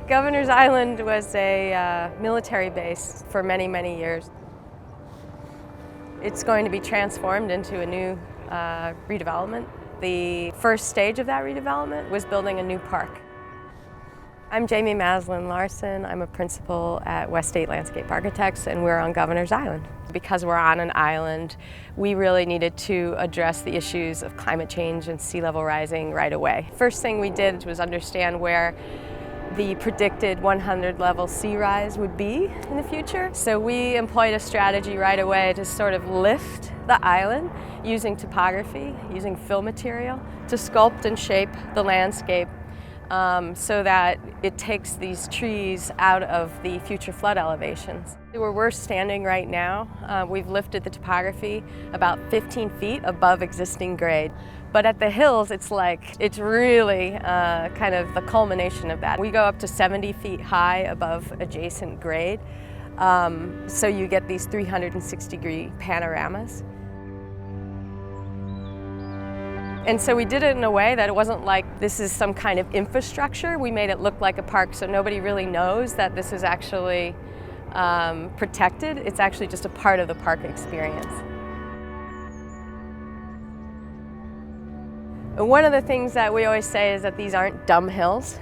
Governor's Island was a military base for many, many years. It's going to be transformed into a new redevelopment. The first stage of that redevelopment was building a new park. I'm Jamie Maslin Larson. I'm a principal at West State Landscape Architects, and we're on Governor's Island. Because we're on an island, we really needed to address the issues of climate change and sea level rising right away. First thing we did was understand where the predicted 100 level sea rise would be in the future. So we employed a strategy right away to sort of lift the island using topography, using fill material to sculpt and shape the landscape so that it takes these trees out of the future flood elevations. Where we're standing right now, we've lifted the topography about 15 feet above existing grade. But at the hills, it's really kind of the culmination of that. We go up to 70 feet high above adjacent grade, so you get these 360-degree panoramas. And so we did it in a way that it wasn't like this is some kind of infrastructure. We made it look like a park so nobody really knows that this is actually protected. It's actually just a part of the park experience. One of the things that we always say is that these aren't dumb hills.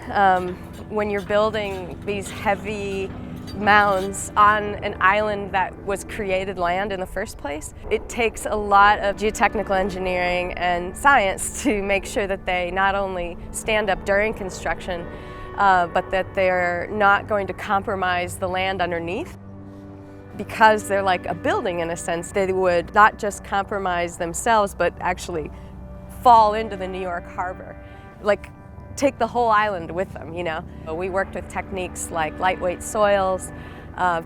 When you're building these heavy mounds on an island that was created land in the first place, it takes a lot of geotechnical engineering and science to make sure that they not only stand up during construction, but that they're not going to compromise the land underneath. Because they're like a building in a sense, they would not just compromise themselves, but actually fall into the New York harbor. Like, take the whole island with them, you know. We worked with techniques like lightweight soils,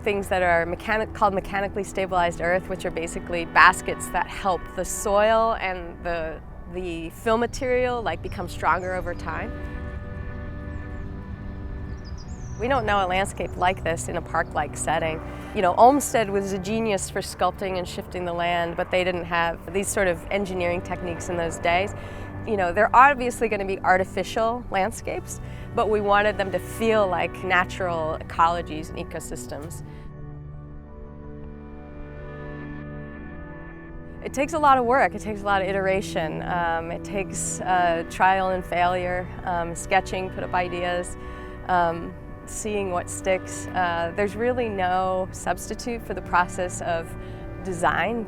things that are called mechanically stabilized earth, which are basically baskets that help the soil and the fill material become stronger over time. We don't know a landscape like this in a park-like setting. You know, Olmsted was a genius for sculpting and shifting the land, but they didn't have these sort of engineering techniques in those days. You know, they're obviously going to be artificial landscapes, but we wanted them to feel like natural ecologies and ecosystems. It takes a lot of work, it takes a lot of iteration, it takes trial and failure, sketching, put up ideas, seeing what sticks. There's really no substitute for the process of design.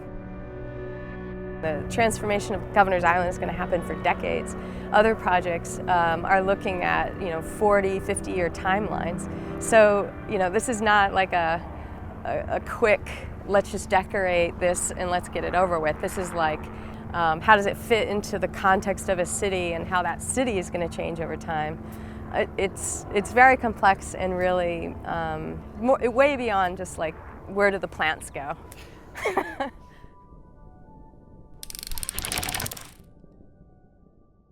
The transformation of Governor's Island is going to happen for decades. Other projects are looking at 40, 50-year timelines. So this is not like a quick, let's just decorate this and let's get it over with. This is like, how does it fit into the context of a city and how that city is going to change over time. It's very complex and really way beyond just like, where do the plants go?